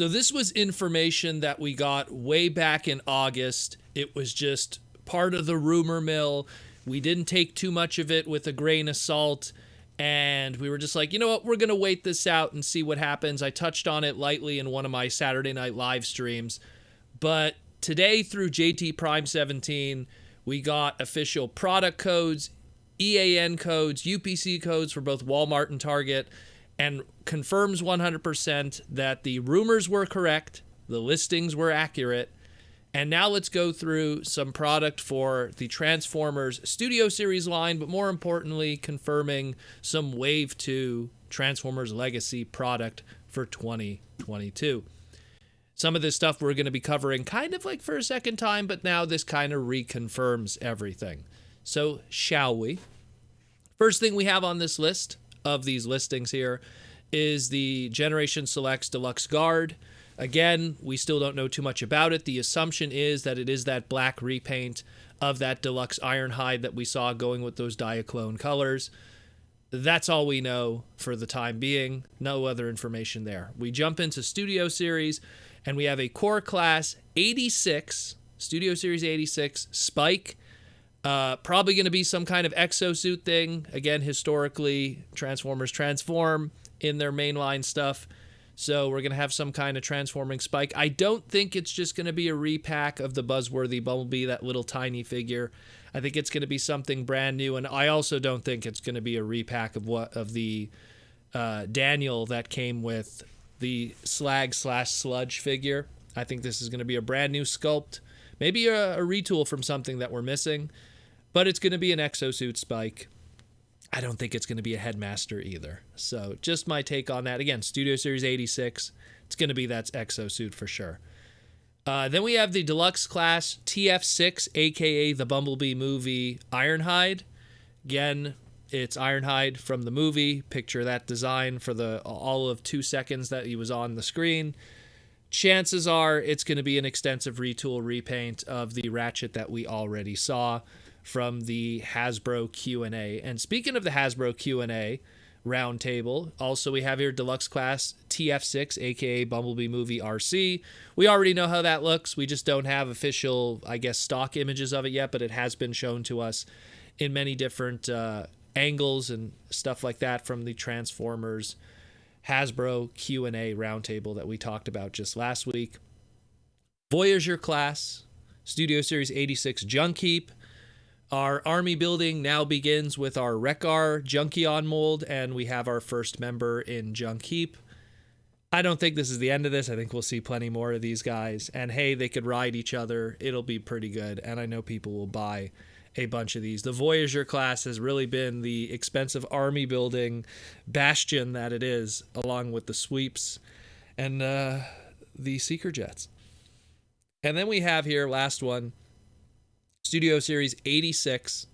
So this was information that we got way back in August. It was just part of the rumor mill. We didn't take too much of it with a grain of salt. And we were just like, you know what, we're going to wait this out and see what happens. I touched on it lightly in one of my Saturday night live streams. But today through JT Prime 17, we got official product codes, EAN codes, UPC codes for both Walmart and Target, and confirms 100% that the rumors were correct, the listings were accurate. And now let's go through some product for the Transformers Studio Series line, but more importantly, confirming some Wave 2 Transformers Legacy product for 2022. Some of this stuff we're going to be covering kind of like for a second time, but now this kind of reconfirms everything. So, shall we? First thing we have on this list of these listings here is the Generation Selects Deluxe Guard. Again, we still don't know too much about it. The assumption is that it is that black repaint of that Deluxe Ironhide that we saw going with those Diaclone colors. That's all we know for the time being. No other information there. We jump into Studio Series, and we have a Core Class 86, Studio Series 86, Spike. Probably going to be some kind of exosuit thing. Again, historically, Transformers transform in their mainline stuff. So we're going to have some kind of transforming Spike. I don't think it's just going to be a repack of the buzzworthy Bumblebee, that little tiny figure. I think it's going to be something brand new. And I also don't think it's going to be a repack of the Daniel that came with the Slag/Sludge figure. I think this is going to be a brand new sculpt. Maybe a retool from something that we're missing. But it's going to be an exosuit Spike. I don't think it's going to be a Headmaster either. So just my take on that. Again, Studio Series 86. It's going to be that exosuit for sure. Then we have the Deluxe Class TF6, a.k.a. the Bumblebee movie Ironhide. Again, it's Ironhide from the movie. Picture that design for all of 2 seconds that he was on the screen. Chances are it's going to be an extensive retool repaint of the Ratchet that we already saw from the Hasbro Q&A. And speaking of the Hasbro Q&A roundtable, also we have here Deluxe Class TF6, aka Bumblebee Movie RC. We already know how that looks. We just don't have official, I guess, stock images of it yet, but it has been shown to us in many different angles and stuff like that from the Transformers Hasbro Q&A roundtable that we talked about just last week. Voyager Class Studio Series 86 Junk Heap. Our army building now begins with our Wreck-Ar Junkion mold, and we have our first member in Junk Heap. I don't think this is the end of this. I think we'll see plenty more of these guys. And hey, they could ride each other. It'll be pretty good, and I know people will buy a bunch of these. The Voyager class has really been the expensive army building bastion that it is, along with the sweeps and the Seeker Jets. And then we have here, last one, Studio Series 86,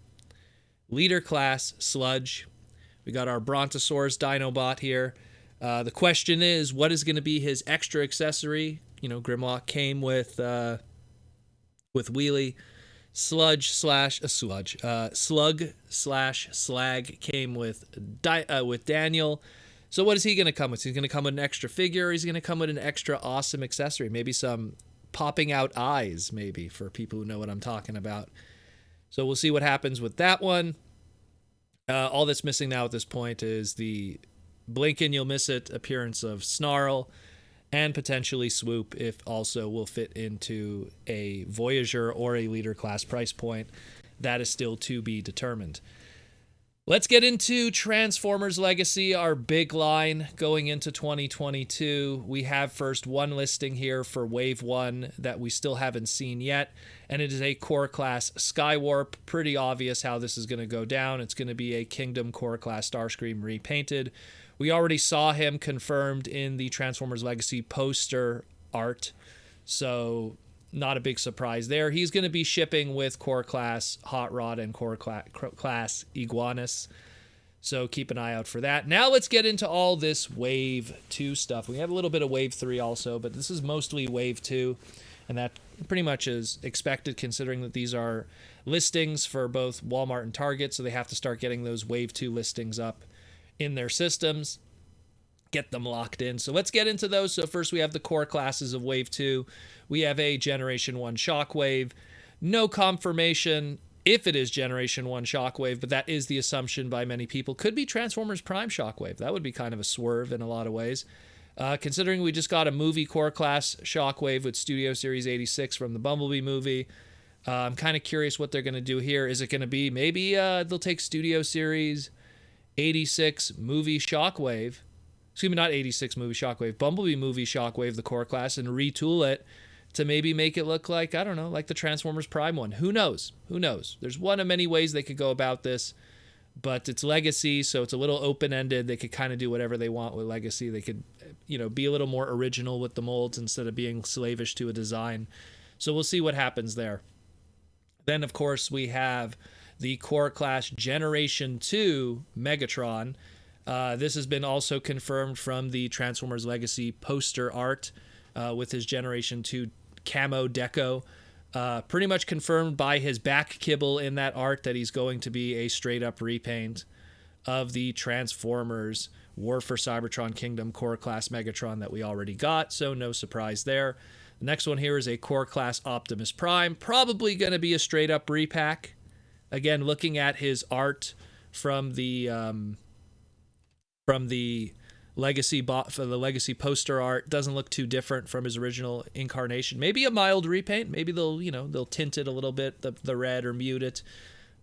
Leader Class Sludge. We got our Brontosaurus Dinobot here. The question is, what is going to be his extra accessory? You know, Grimlock came with Wheelie. Slug/Slag came with Daniel. So what is he going to come with? He's going to come with an extra figure. Or he's going to come with an extra awesome accessory. Maybe some popping out eyes, maybe, for people who know what I'm talking about. So we'll see what happens with that one. All that's missing now at this point is the blink and you'll miss it appearance of Snarl, and potentially Swoop, if also will fit into a Voyager or a Leader Class price point. That is still to be determined. Let's get into Transformers Legacy, our big line going into 2022. We have first one listing here for Wave 1 that we still haven't seen yet, and it is a Core Class Skywarp. Pretty obvious how this is going to go down. It's going to be a Kingdom Core Class Starscream repainted. We already saw him confirmed in the Transformers Legacy poster art, so not a big surprise there. He's going to be shipping with Core Class Hot Rod and Core Class Iguanus, so keep an eye out for that. Now let's get into all this Wave 2 stuff. We have a little bit of Wave 3 also, but this is mostly Wave 2, and that pretty much is expected considering that these are listings for both Walmart and Target, so they have to start getting those Wave 2 listings up in their systems. get them locked in. So let's get into those. So first we have the core classes of Wave 2. We have a Generation 1 Shockwave. No confirmation if it is Generation 1 Shockwave, but that is the assumption by many people. Could be Transformers Prime Shockwave. That would be kind of a swerve in a lot of ways. Considering we just got a movie core class Shockwave with Studio Series 86 from the Bumblebee movie, I'm kind of curious what they're going to do here. Is it going to be maybe they'll take Studio Series 86 movie Shockwave, excuse me, not 86 movie Shockwave, Bumblebee movie Shockwave, the core class, and retool it to maybe make it look like, I don't know, like the Transformers Prime one. Who knows? Who knows? There's one of many ways they could go about this, but it's Legacy, so it's a little open-ended. They could kind of do whatever they want with Legacy. They could, be a little more original with the molds instead of being slavish to a design. So we'll see what happens there. Then, of course, we have the core class Generation 2 Megatron. This has been also confirmed from the Transformers Legacy poster art with his Generation 2 camo deco. Pretty much confirmed by his back kibble in that art that he's going to be a straight-up repaint of the Transformers War for Cybertron Kingdom core class Megatron that we already got, so no surprise there. The next one here is a core class Optimus Prime, probably going to be a straight-up repack. Again, looking at his art from the Legacy for the Legacy poster art, doesn't look too different from his original incarnation. Maybe a mild repaint. Maybe they'll tint it a little bit, the red, or mute it.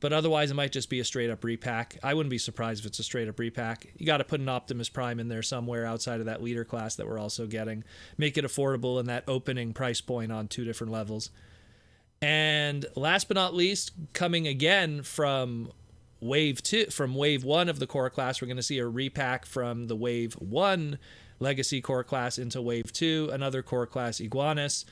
But otherwise, it might just be a straight-up repack. I wouldn't be surprised if it's a straight-up repack. You got to put an Optimus Prime in there somewhere outside of that Leader class that we're also getting. Make it affordable in that opening price point on 2 different levels. And last but not least, coming again from Wave 1 of the core class, we're going to see a repack from the Wave 1 Legacy core class into Wave 2, another core class Iguanus.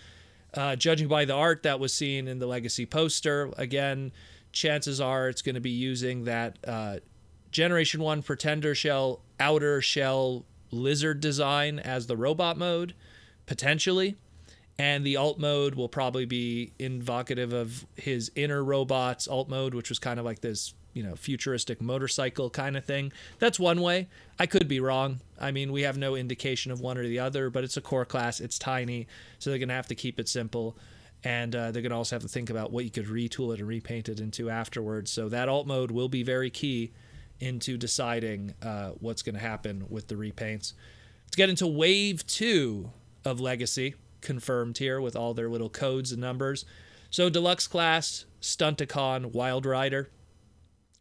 Judging by the art that was seen in the Legacy poster, again, chances are it's going to be using that Generation 1 Pretender Shell, Outer Shell Lizard design as the robot mode, potentially. And the alt mode will probably be invocative of his Inner Robots alt mode, which was kind of like this, futuristic motorcycle kind of thing. That's one way. I could be wrong. I mean, we have no indication of one or the other, but it's a core class. It's tiny, so they're going to have to keep it simple. And they're going to also have to think about what you could retool it and repaint it into afterwards. So that alt mode will be very key into deciding what's going to happen with the repaints. Let's get into Wave 2 of Legacy, confirmed here with all their little codes and numbers. So Deluxe Class, Stunticon, Wild Rider.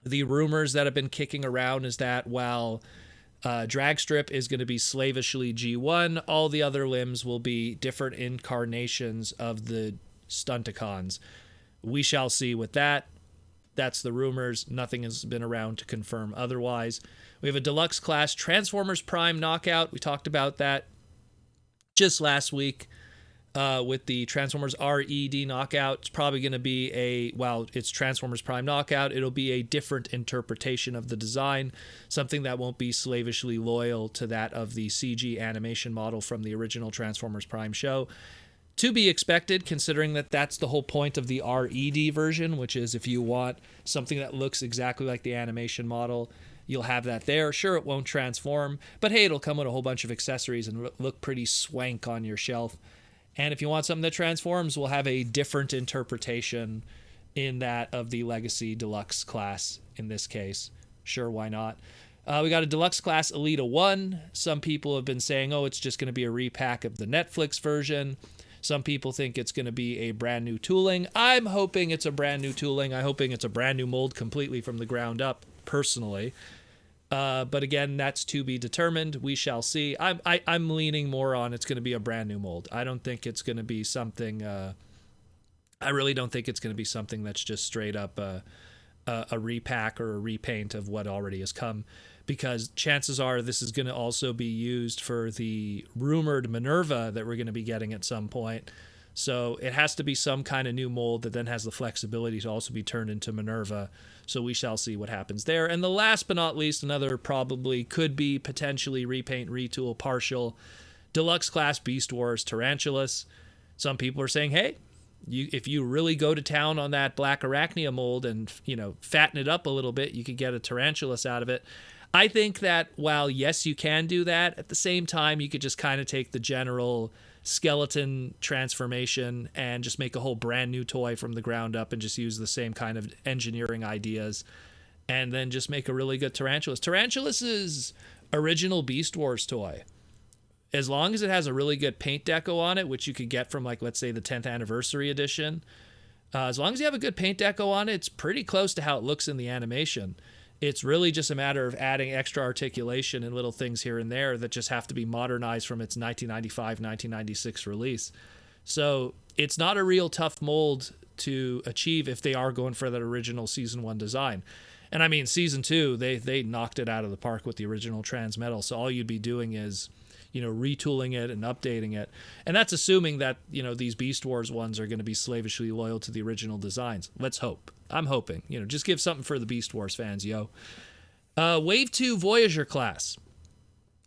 The rumors that have been kicking around is that while Dragstrip is going to be slavishly G1, all the other limbs will be different incarnations of the Stunticons. We shall see with that. That's the rumors. Nothing has been around to confirm otherwise. We have a Deluxe Class Transformers Prime Knockout. We talked about that just last week with the Transformers RED Knockout. It's probably going to be it's Transformers Prime Knockout. It'll be a different interpretation of the design, something that won't be slavishly loyal to that of the CG animation model from the original Transformers Prime show. To be expected, considering that that's the whole point of the RED version, which is if you want something that looks exactly like the animation model, you'll have that there. Sure, it won't transform, but hey, it'll come with a whole bunch of accessories and look pretty swank on your shelf. And if you want something that transforms, we'll have a different interpretation in that of the Legacy Deluxe Class in this case. Sure, why not? We got a Deluxe Class Elita 1. Some people have been saying, it's just going to be a repack of the Netflix version. Some people think it's going to be a brand new tooling. I'm hoping it's a brand new tooling. I'm hoping it's a brand new mold completely from the ground up, personally. But again, that's to be determined. We shall see. I'm leaning more on it's going to be a brand new mold. I don't think it's going to be something. I really don't think it's going to be something that's just straight up a repack or a repaint of what already has come, because chances are this is going to also be used for the rumored Minerva that we're going to be getting at some point. So it has to be some kind of new mold that then has the flexibility to also be turned into Minerva. So we shall see what happens there. And the last but not least, another probably could be potentially repaint, retool, partial Deluxe Class Beast Wars Tarantulas. Some people are saying, hey, if you really go to town on that Black Arachnia mold and, fatten it up a little bit, you could get a Tarantulas out of it. I think that while, yes, you can do that, at the same time, you could just kind of take the general skeleton transformation and just make a whole brand new toy from the ground up and just use the same kind of engineering ideas and then just make a really good Tarantulas. Tarantulas' original Beast Wars toy, as long as it has a really good paint deco on it, which you could get from, like, let's say the 10th anniversary edition, as long as you have a good paint deco on it, it's pretty close to how it looks in the animation. It's really just a matter of adding extra articulation and little things here and there that just have to be modernized from its 1995, 1996 release. So it's not a real tough mold to achieve if they are going for that original Season 1 design. And I mean, Season 2, they knocked it out of the park with the original Transmetal. So all you'd be doing is, retooling it and updating it. And that's assuming that, these Beast Wars ones are going to be slavishly loyal to the original designs. Let's hope. I'm hoping. Just give something for the Beast Wars fans, yo. Wave 2 Voyager Class.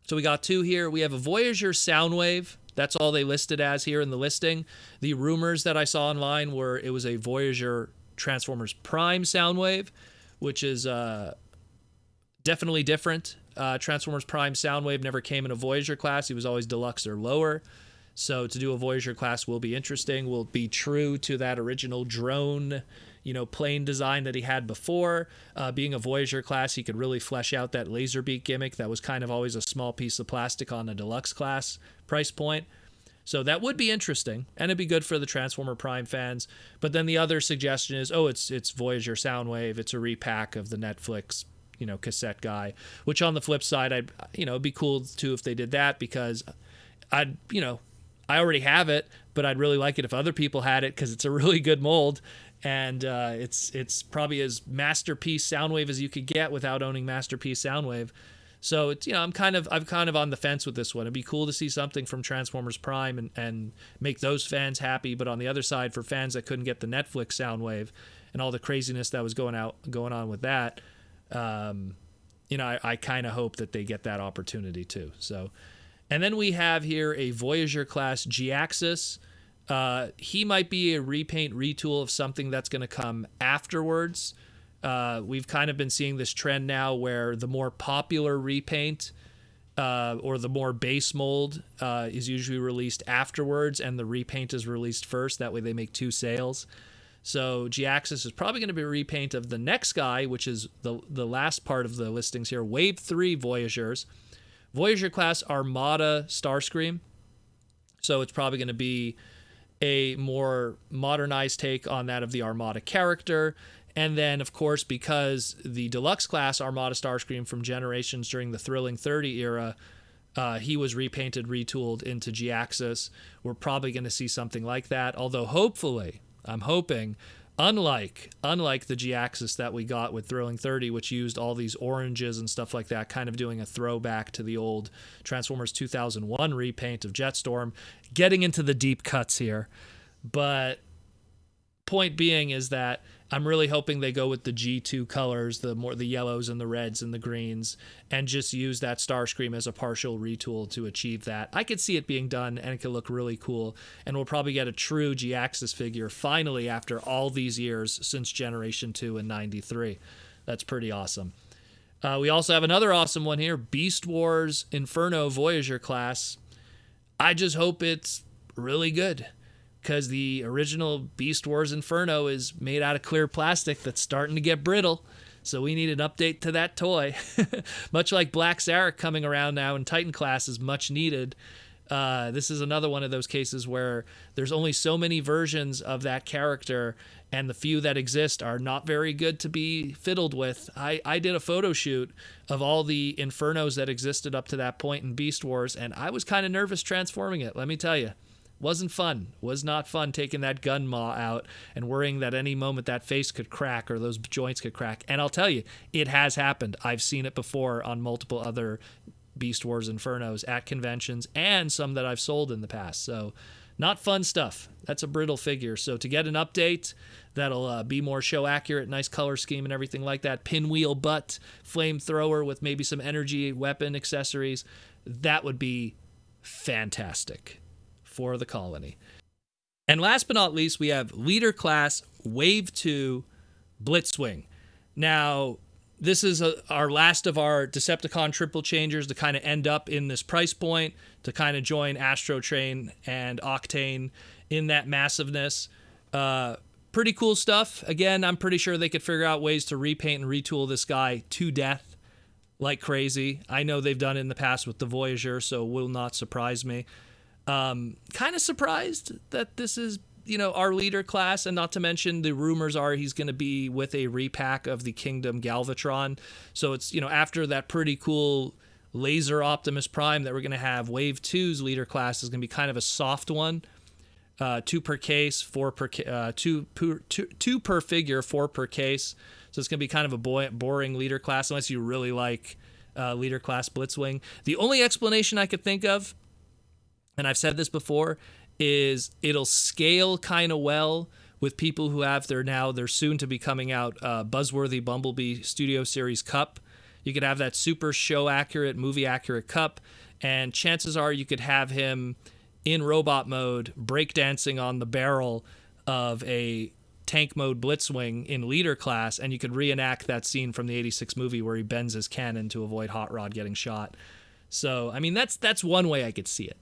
So we got 2 here. We have a Voyager Soundwave. That's all they listed as here in the listing. The rumors that I saw online were it was a Voyager Transformers Prime Soundwave, which is definitely different. Transformers Prime Soundwave never came in a Voyager class. He was always deluxe or lower. So to do a Voyager class will be interesting. Will be true to that original drone, plane design that he had before. Being a Voyager class, he could really flesh out that laser beak gimmick that was kind of always a small piece of plastic on a deluxe class price point. So that would be interesting, and it'd be good for the Transformer Prime fans. But then the other suggestion is, it's Voyager Soundwave. It's a repack of the Netflix cassette guy, which on the flip side, it'd be cool too if they did that, because I already have it, but I'd really like it if other people had it because it's a really good mold, and it's probably as masterpiece Soundwave as you could get without owning masterpiece Soundwave. So it's, I'm kind of on the fence with this one. It'd be cool to see something from Transformers Prime and make those fans happy, but on the other side, for fans that couldn't get the Netflix Soundwave and all the craziness that was going on with that, I kind of hope that they get that opportunity too. So, and then we have here a Voyager class Jhiaxus. He might be a repaint retool of something that's going to come afterwards. We've kind of been seeing this trend now where the more popular repaint or the more base mold is usually released afterwards, and the repaint is released first. That way they make 2 sales. So Jhiaxus is probably going to be a repaint of the next guy, which is the last part of the listings here. Wave 3 Voyagers. Voyager class Armada Starscream. So it's probably going to be a more modernized take on that of the Armada character. And then, of course, because the deluxe class Armada Starscream from Generations during the Thrilling 30 era, he was repainted, retooled into Jhiaxus. We're probably going to see something like that. Although, hopefully, I'm hoping, unlike the Jhiaxus that we got with Thrilling 30, which used all these oranges and stuff like that, kind of doing a throwback to the old Transformers 2001 repaint of Jetstorm, getting into the deep cuts here. But point being is that I'm really hoping they go with the G2 colors, the yellows and the reds and the greens, and just use that Starscream as a partial retool to achieve that. I could see it being done, and it could look really cool, and we'll probably get a true Jhiaxus figure finally after all these years since Generation 2 in 93. That's pretty awesome. We also have another awesome one here, Beast Wars Inferno Voyager class. I just hope it's really good, because the original Beast Wars Inferno is made out of clear plastic that's starting to get brittle, so we need an update to that toy. Much like Black Zarek coming around now in Titan class is much needed. This is another one of those cases where there's only so many versions of that character, and the few that exist are not very good to be fiddled with. I did a photo shoot of all the Infernos that existed up to that point in Beast Wars, and I was kind of nervous transforming it, let me tell you. Wasn't fun. Was not fun taking that gun maw out and worrying that any moment that face could crack or those joints could crack. And I'll tell you, it has happened. I've seen it before on multiple other Beast Wars Infernos at conventions and some that I've sold in the past. So not fun stuff. That's a brittle figure. So to get an update that'll be more show accurate, nice color scheme and everything like that, pinwheel butt, flamethrower with maybe some energy weapon accessories, that would be fantastic for the colony. And last but not least, we have Leader Class Wave 2 Blitzwing. Now, this is our last of our Decepticon triple changers to kind of end up in this price point, to kind of join Astro Train and Octane in that massiveness. Pretty cool stuff. Again, I'm pretty sure they could figure out ways to repaint and retool this guy to death like crazy. I know they've done it in the past with the Voyager, so it will not surprise me. Kind of surprised that this is, our leader class, and not to mention the rumors are he's going to be with a repack of the Kingdom Galvatron. So it's, after that pretty cool Laser Optimus Prime that we're going to have, Wave 2's leader class is going to be kind of a soft one. 2 per case, 4 per two per figure, 4 per case. So it's gonna be kind of a boring leader class unless you really like Leader Class Blitzwing. The only explanation I could think of, and I've said this before, is it'll scale kind of well with people who have their soon to be coming out Buzzworthy Bumblebee Studio Series Cup. You could have that super show accurate, movie accurate cup, and chances are you could have him in robot mode, breakdancing on the barrel of a tank mode Blitzwing in leader class, and you could reenact that scene from the 86 movie where he bends his cannon to avoid Hot Rod getting shot. So, I mean, that's one way I could see it.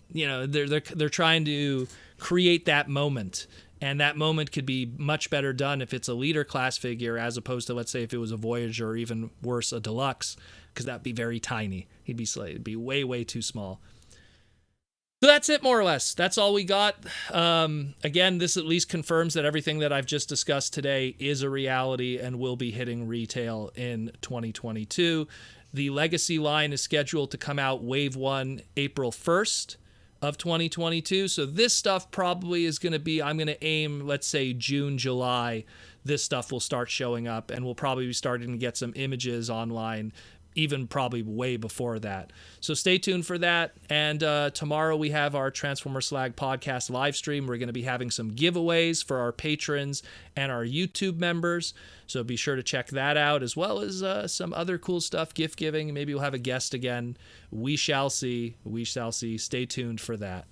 They're trying to create that moment, and that moment could be much better done if it's a leader class figure as opposed to, let's say, if it was a Voyager or even worse, a Deluxe, because that'd be very tiny. It'd be way, way too small. So that's it, more or less. That's all we got. Again, this at least confirms that everything that I've just discussed today is a reality and will be hitting retail in 2022. The Legacy line is scheduled to come out Wave 1 April 1st of 2022. So this stuff probably is going to be, I'm going to aim, let's say, June, July. This stuff will start showing up, and we'll probably be starting to get some images online even probably way before that. So stay tuned for that. And tomorrow we have our Transformer Slag podcast live stream. We're going to be having some giveaways for our patrons and our YouTube members. So be sure to check that out, as well as some other cool stuff, gift giving. Maybe we'll have a guest again. We shall see. We shall see. Stay tuned for that.